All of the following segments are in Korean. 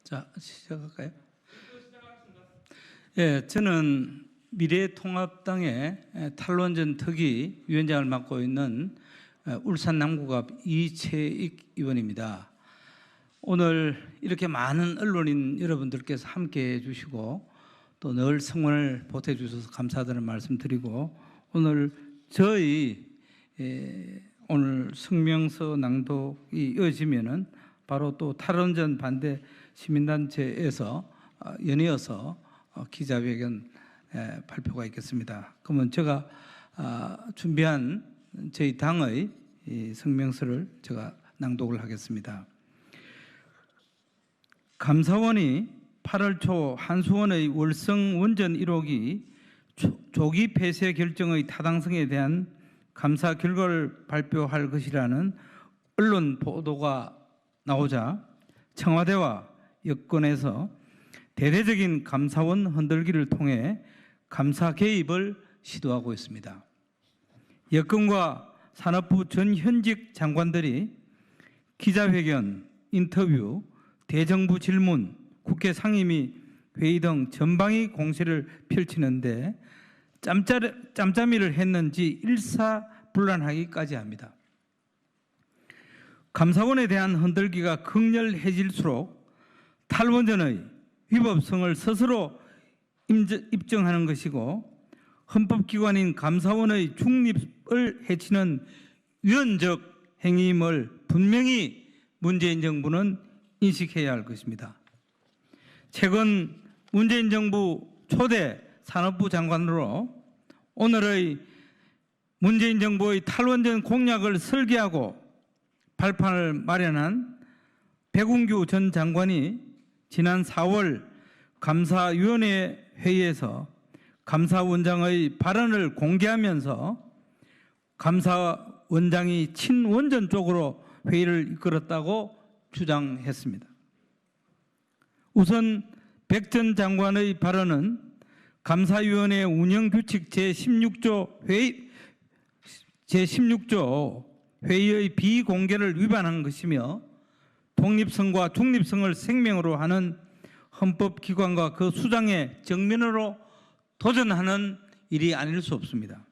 자, 시작할까요? 예, 저는 미래통합당의 탈원전 특위 위원장을 맡고 있는 울산 남구갑 이채익 의원입니다. 오늘 이렇게 많은 언론인 여러분들께서 함께해 주시고 또 늘 성원을 보태 주셔서 감사드리는 말씀드리고, 오늘 저희 오늘 성명서 낭독이 이어지면은 바로 또 탈원전 반대 시민단체에서 연이어서 기자회견 발표가 있겠습니다. 그러면 제가 준비한 저희 당의 성명서를 제가 낭독을 하겠습니다. 감사원이 8월 초 한수원의 월성 원전 1호기 조기 폐쇄 결정의 타당성에 대한 감사 결과를 발표할 것이라는 언론 보도가 나오자 청와대와 여권에서 대대적인 감사원 흔들기를 통해 감사 개입을 시도하고 있습니다. 여권과 산업부 전 현직 장관들이 기자회견, 인터뷰, 대정부 질문, 국회 상임위 회의 등 전방위 공세를 펼치는데 짬짬이를 했는지 일사불란하기까지 합니다. 감사원에 대한 흔들기가 극렬해질수록 탈원전의 위법성을 스스로 입증하는 것이고, 헌법기관인 감사원의 중립을 해치는 위헌적 행위임을 분명히 문재인 정부는 인식해야 할 것입니다. 최근 문재인 정부 초대 산업부 장관으로 오늘의 문재인 정부의 탈원전 공약을 설계하고 발판을 마련한 백운규 전 장관이 지난 4월 감사위원회 회의에서 감사원장의 발언을 공개하면서 감사원장이 친원전 쪽으로 회의를 이끌었다고 주장했습니다. 우선 백 전 장관의 발언은 감사위원회 운영규칙 제16조 회의의 비공개를 위반한 것이며, 독립성과 중립성을 생명으로 하는 헌법기관과 그 수장의 정면으로 도전하는 일이 아닐 수 없습니다.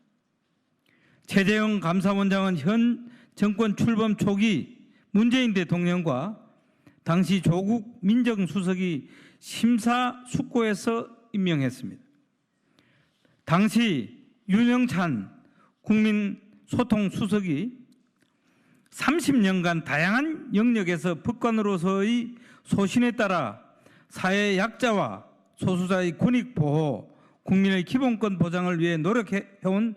최재형 감사원장은 현 정권 출범 초기 문재인 대통령과 당시 조국 민정수석이 심사숙고해서 임명했습니다. 당시 윤영찬 국민소통수석이 30년간 다양한 영역에서 법관으로서의 소신에 따라 사회 약자와 소수자의 권익보호, 국민의 기본권 보장을 위해 노력해온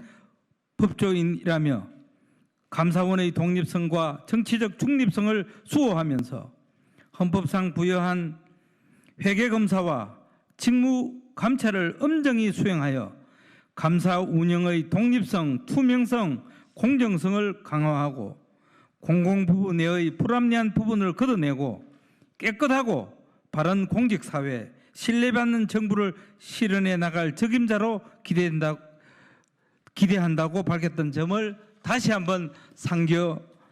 법조인이라며 감사원의 독립성과 정치적 중립성을 수호하면서 헌법상 부여한 회계검사와 직무감찰을 엄정히 수행하여 감사 운영의 독립성, 투명성, 공정성을 강화하고 공공부문 내의 불합리한 부분을 걷어내고 깨끗하고 바른 공직사회, 신뢰받는 정부를 실현해 나갈 적임자로 기대한다고 밝혔던 점을 다시 한번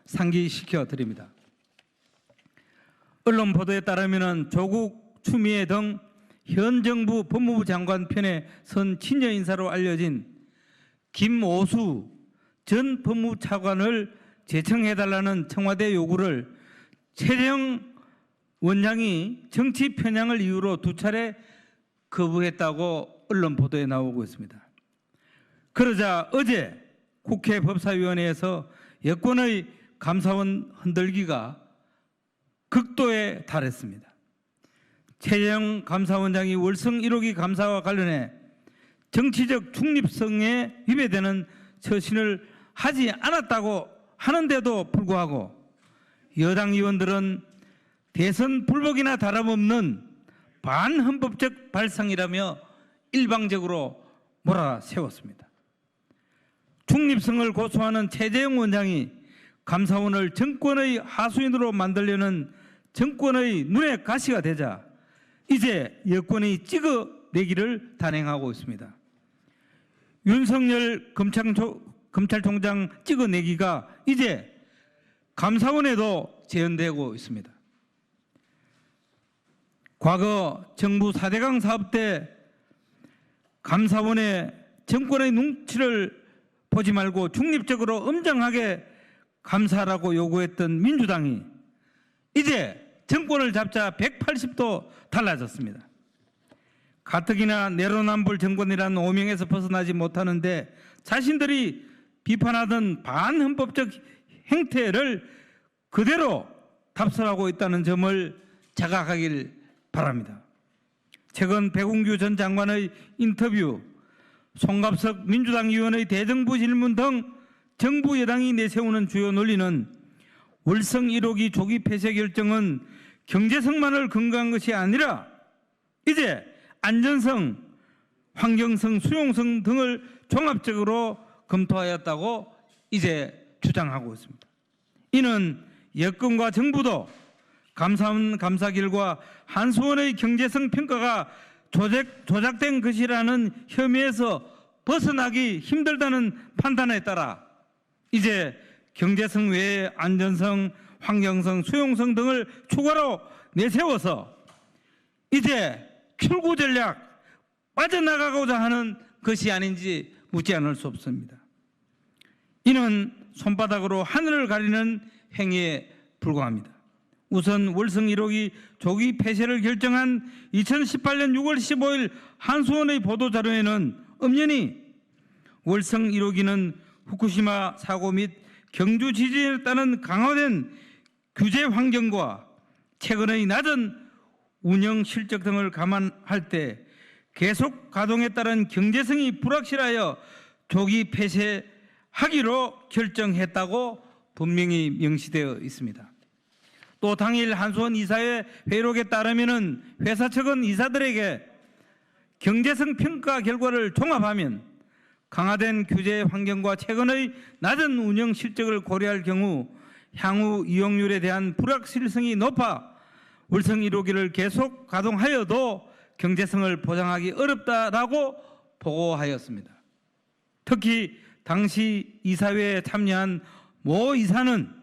상기시켜 드립니다. 언론 보도에 따르면 조국, 추미애 등 현 정부 법무부 장관 편에 선 친여 인사로 알려진 김오수 전 법무부 차관을 제청해달라는 청와대 요구를 최재형 원장이 정치 편향을 이유로 2차례 거부했다고 언론 보도에 나오고 있습니다. 그러자 어제 국회 법사위원회에서 여권의 감사원 흔들기가 극도에 달했습니다. 최재형 감사원장이 월성 1호기 감사와 관련해 정치적 중립성에 위배되는 처신을 하지 않았다고 하는데도 불구하고 여당 의원들은 대선 불복이나 다름없는 반헌법적 발상이라며 일방적으로 몰아세웠습니다. 중립성을 고수하는 최재형 원장이 감사원을 정권의 하수인으로 만들려는 정권의 눈의 가시가 되자 이제 여권이 찍어내기를 단행하고 있습니다. 윤석열 검찰총장 찍어내기가 이제 감사원에도 재현되고 있습니다. 과거 정부 4대강 사업 때 감사원의 정권의 눈치를 보지 말고 중립적으로 엄정하게 감사하라고 요구했던 민주당이 이제 정권을 잡자 180도 달라졌습니다. 가뜩이나 내로남불 정권이라는 오명에서 벗어나지 못하는데 자신들이 비판하던 반헌법적 행태를 그대로 답설하고 있다는 점을 자각하길 바랍니다. 최근 백운규 전 장관의 인터뷰, 송갑석 민주당 의원의 대정부 질문 등 정부 여당이 내세우는 주요 논리는 월성 1호기 조기 폐쇄 결정은 경제성만을 근거한 것이 아니라 이제 안전성, 환경성, 수용성 등을 종합적으로 검토하였다고 이제 주장하고 있습니다. 이는 여권과 정부도 감사원 감사 결과 한수원의 경제성 평가가 조작된 것이라는 혐의에서 벗어나기 힘들다는 판단에 따라 이제 경제성 외에 안전성, 환경성, 수용성 등을 추가로 내세워서 이제 출구 전략 빠져나가고자 하는 것이 아닌지 묻지 않을 수 없습니다. 이는 손바닥으로 하늘을 가리는 행위에 불과합니다. 우선 월성 1호기 조기 폐쇄를 결정한 2018년 6월 15일 한수원의 보도자료에는 엄연히 월성 1호기는 후쿠시마 사고 및 경주 지진에 따른 강화된 규제 환경과 최근의 낮은 운영 실적 등을 감안할 때 계속 가동에 따른 경제성이 불확실하여 조기 폐쇄하기로 결정했다고 분명히 명시되어 있습니다. 또 당일 한수원 이사회 회의록에 따르면 회사 측은 이사들에게 경제성 평가 결과를 종합하면 강화된 규제 환경과 최근의 낮은 운영 실적을 고려할 경우 향후 이용률에 대한 불확실성이 높아 월성 1호기를 계속 가동하여도 경제성을 보장하기 어렵다라고 보고하였습니다. 특히 당시 이사회에 참여한 모 이사는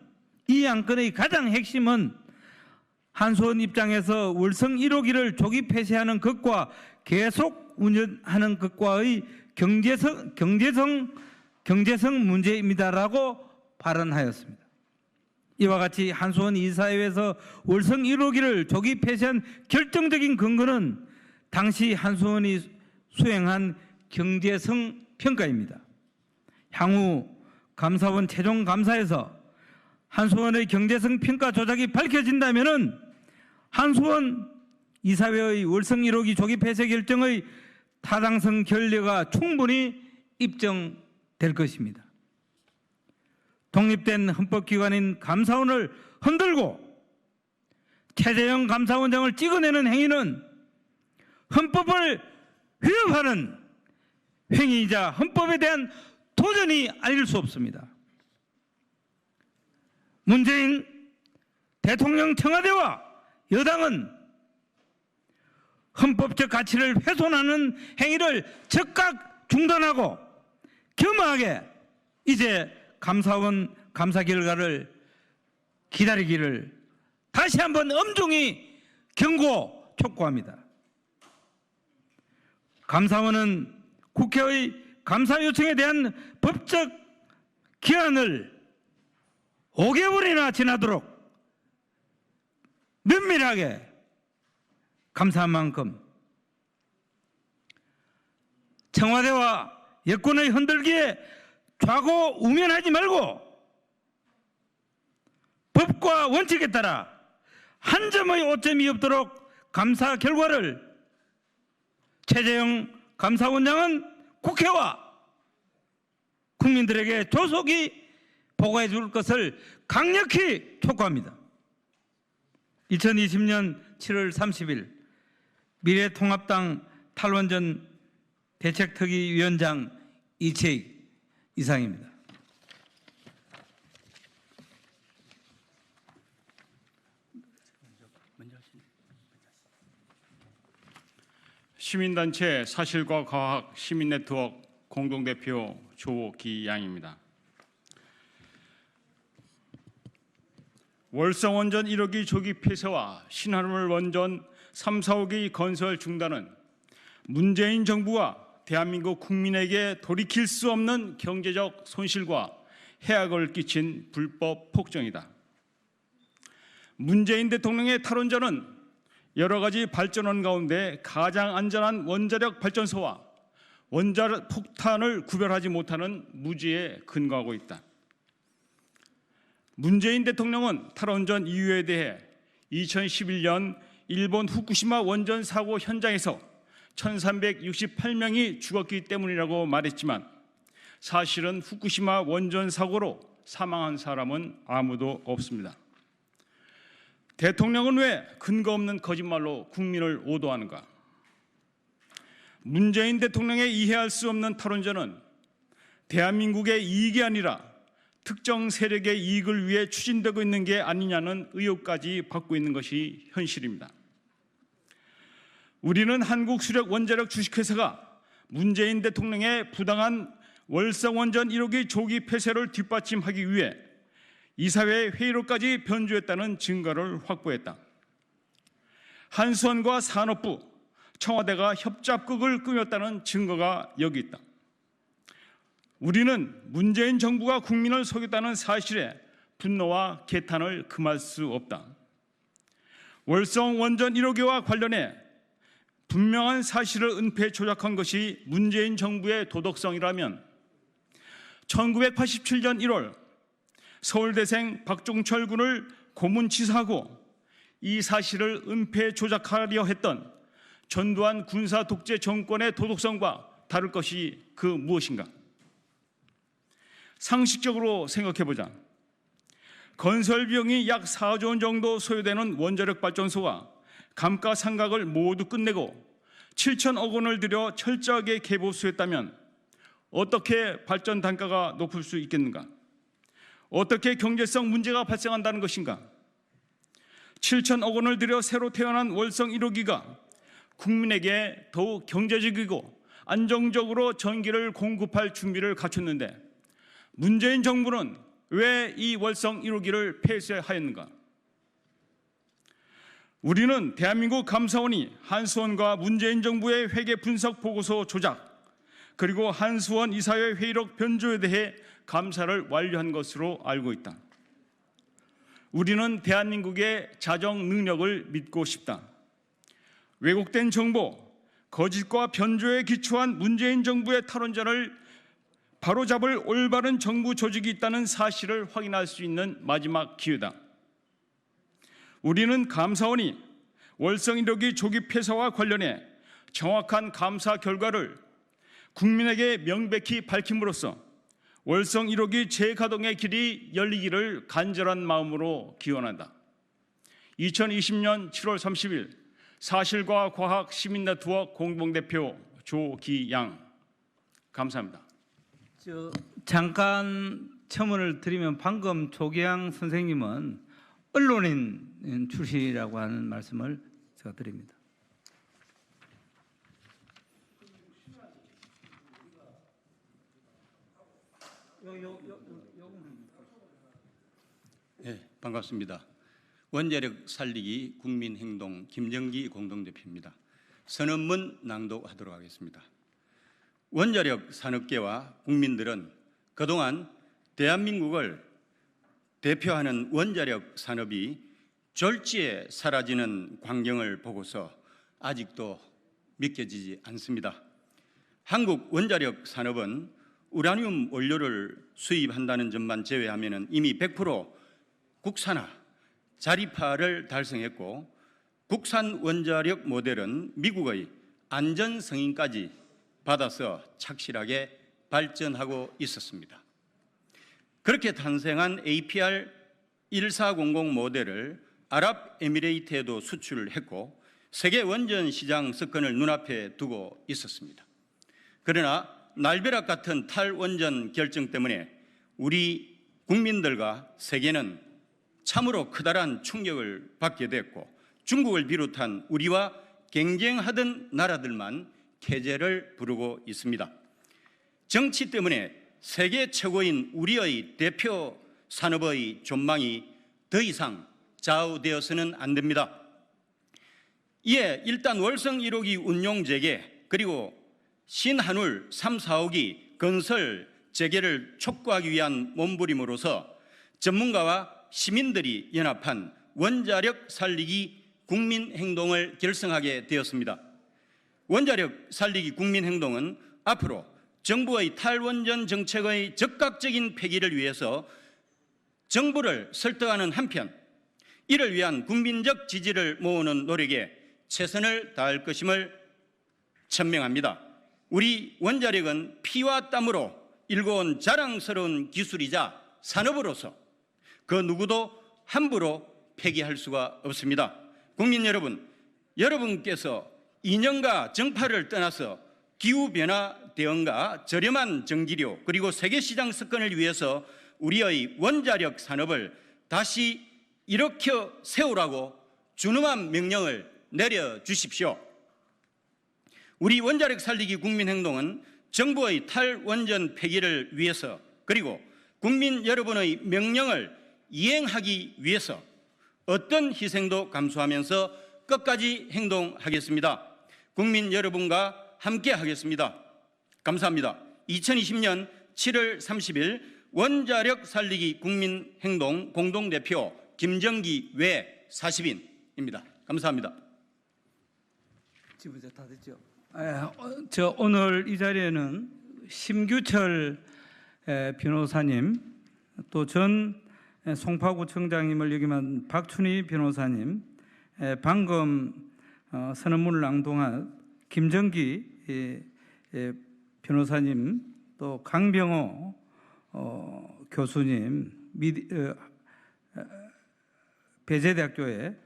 이 안건의 가장 핵심은 한수원 입장에서 월성 1호기를 조기 폐쇄하는 것과 계속 운영하는 것과의 경제성 문제입니다라고 발언하였습니다. 이와 같이 한수원 이사회에서 월성 1호기를 조기 폐쇄한 결정적인 근거는 당시 한수원이 수행한 경제성 평가입니다. 향후 감사원 최종 감사에서 한수원의 경제성 평가 조작이 밝혀진다면 한수원 이사회의 월성 1호기 조기 폐쇄 결정의 타당성 결례가 충분히 입증될 것입니다. 독립된 헌법기관인 감사원을 흔들고 최재형 감사원장을 찍어내는 행위는 헌법을 위협하는 행위이자 헌법에 대한 도전이 아닐 수 없습니다. 문재인 대통령 청와대와 여당은 헌법적 가치를 훼손하는 행위를 즉각 중단하고 겸허하게 이제 감사원 감사 결과를 기다리기를 다시 한번 엄중히 경고 촉구합니다. 감사원은 국회의 감사 요청에 대한 법적 기한을 5개월이나 지나도록 면밀하게 감사한 만큼 청와대와 여권의 흔들기에 좌고우면하지 말고 법과 원칙에 따라 한 점의 오점이 없도록 감사 결과를 최재형 감사원장은 국회와 국민들에게 조속히 보고해 줄 것을 강력히 촉구합니다. 2020년 7월 30일 미래통합당 탈원전 대책특위위원장 이채익 이상입니다. 시민단체 사실과 과학 시민네트워크 공동대표 조기양입니다. 월성원전 1호기 조기 폐쇄와 신한울 원전 3, 4호기 건설 중단은 문재인 정부가 대한민국 국민에게 돌이킬 수 없는 경제적 손실과 해악을 끼친 불법 폭정이다. 문재인 대통령의 탈원전은 여러 가지 발전원 가운데 가장 안전한 원자력 발전소와 원자력 폭탄을 구별하지 못하는 무지에 근거하고 있다. 문재인 대통령은 탈원전 이유에 대해 2011년 일본 후쿠시마 원전 사고 현장에서 1368명이 죽었기 때문이라고 말했지만 사실은 후쿠시마 원전 사고로 사망한 사람은 아무도 없습니다. 대통령은 왜 근거 없는 거짓말로 국민을 오도하는가? 문재인 대통령의 이해할 수 없는 탈원전은 대한민국의 이익이 아니라 특정 세력의 이익을 위해 추진되고 있는 게 아니냐는 의혹까지 받고 있는 것이 현실입니다. 우리는 한국수력원자력 주식회사가 문재인 대통령의 부당한 월성원전 1호기 조기 폐쇄를 뒷받침하기 위해 이사회 회의록까지 변조했다는 증거를 확보했다. 한수원과 산업부, 청와대가 협잡극을 꾸몄다는 증거가 여기 있다. 우리는 문재인 정부가 국민을 속였다는 사실에 분노와 개탄을 금할 수 없다. 월성원전 1호기와 관련해 분명한 사실을 은폐 조작한 것이 문재인 정부의 도덕성이라면 1987년 1월 서울대생 박종철 군을 고문치사하고 이 사실을 은폐 조작하려 했던 전두환 군사 독재 정권의 도덕성과 다를 것이 그 무엇인가? 상식적으로 생각해보자. 건설 비용이 약 4조 원 정도 소요되는 원자력 발전소와 감가상각을 모두 끝내고 7천억 원을 들여 철저하게 개보수했다면 어떻게 발전 단가가 높을 수 있겠는가? 어떻게 경제성 문제가 발생한다는 것인가? 7천억 원을 들여 새로 태어난 월성 1호기가 국민에게 더욱 경제적이고 안정적으로 전기를 공급할 준비를 갖췄는데 문재인 정부는 왜 이 월성 1호기를 폐쇄하였는가? 우리는 대한민국 감사원이 한수원과 문재인 정부의 회계 분석 보고서 조작 그리고 한수원 이사회 회의록 변조에 대해 감사를 완료한 것으로 알고 있다. 우리는 대한민국의 자정 능력을 믿고 싶다. 왜곡된 정보, 거짓과 변조에 기초한 문재인 정부의 탈원전을 바로잡을 올바른 정부 조직이 있다는 사실을 확인할 수 있는 마지막 기회다. 우리는 감사원이 월성 1호기 조기 폐쇄와 관련해 정확한 감사 결과를 국민에게 명백히 밝힘으로써 월성 1호기 재가동의 길이 열리기를 간절한 마음으로 기원한다. 2020년 7월 30일 사실과 과학 시민네트워크 공동대표 조기양. 감사합니다. 잠깐 첨언을 드리면 방금 조기양 선생님은 언론인 출신이라고 하는 말씀을 제가 드립니다. 네, 반갑습니다. 원자력 살리기 국민행동 김정기 공동대표입니다. 선언문 낭독하도록 하겠습니다. 원자력 산업계와 국민들은 그동안 대한민국을 대표하는 원자력 산업이 졸지에 사라지는 광경을 보고서 아직도 믿겨지지 않습니다. 한국 원자력 산업은 우라늄 원료를 수입한다는 점만 제외하면 이미 100% 국산화, 자립화를 달성했고 국산 원자력 모델은 미국의 안전 승인까지 받아서 착실하게 발전하고 있었습니다. 그렇게 탄생한 APR 1400 모델을 아랍에미레이트에도 수출했고 세계 원전 시장 석권을 눈앞에 두고 있었습니다. 그러나 날벼락 같은 탈원전 결정 때문에 우리 국민들과 세계는 참으로 커다란 충격을 받게 됐고 중국을 비롯한 우리와 경쟁하던 나라들만 캐제를 부르고 있습니다. 정치 때문에 세계 최고인 우리의 대표 산업의 전망이 더 이상 좌우되어서는 안 됩니다. 이에 일단 월성 1호기 운용 재개 그리고 신한울 3, 4호기 건설 재개를 촉구하기 위한 몸부림으로서 전문가와 시민들이 연합한 원자력 살리기 국민행동을 결성하게 되었습니다. 원자력 살리기 국민행동은 앞으로 정부의 탈원전 정책의 적극적인 폐기를 위해서 정부를 설득하는 한편 이를 위한 국민적 지지를 모으는 노력에 최선을 다할 것임을 천명합니다. 우리 원자력은 피와 땀으로 일궈온 자랑스러운 기술이자 산업으로서 그 누구도 함부로 폐기할 수가 없습니다. 국민 여러분, 여러분께서 이념과 정파를 떠나서 기후변화 대응과 저렴한 전기료 그리고 세계시장 석권을 위해서 우리의 원자력 산업을 다시 일으켜 세우라고 준엄한 명령을 내려주십시오. 우리 원자력 살리기 국민행동은 정부의 탈원전 폐기를 위해서 그리고 국민 여러분의 명령을 이행하기 위해서 어떤 희생도 감수하면서 끝까지 행동하겠습니다. 국민 여러분과 함께 하겠습니다. 감사합니다. 2020년 7월 30일 원자력 살리기 국민행동 공동대표 김정기 외 40인입니다. 감사합니다. 지금 다 됐죠? 오늘 이 자리에는 심규철 변호사님, 또 전 송파구청장님을 역임한 박춘희 변호사님, 방금 선언문을 낭독한 김정기 변호사님, 또 강병호 교수님, 배재대학교의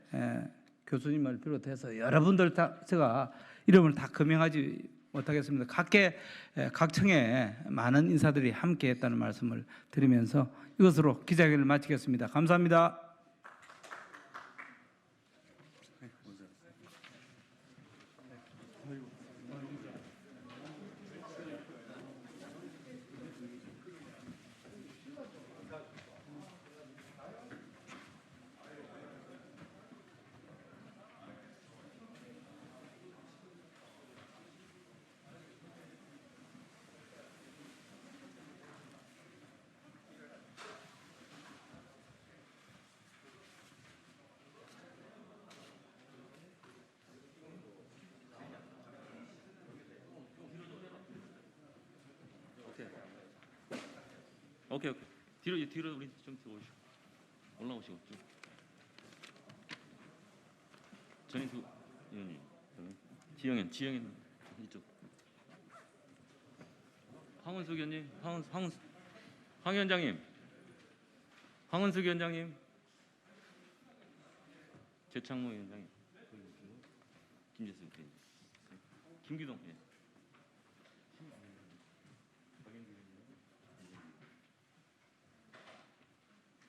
교수님을 비롯해서 여러분들 다 제가 이름을 다 거명하지 못하겠습니다. 각청에 많은 인사들이 함께했다는 말씀을 드리면서 이것으로 기자회견을 마치겠습니다. 감사합니다. 오케이. 뒤로 우리 좀 오시고 올라오시고 좀. 전인수 의원님, 지영현 이쪽. 황은숙 의원님, 황 위원장님, 황은숙 위원장님, 최창모 위원장님, 김재수 의원님, 김기동. 예.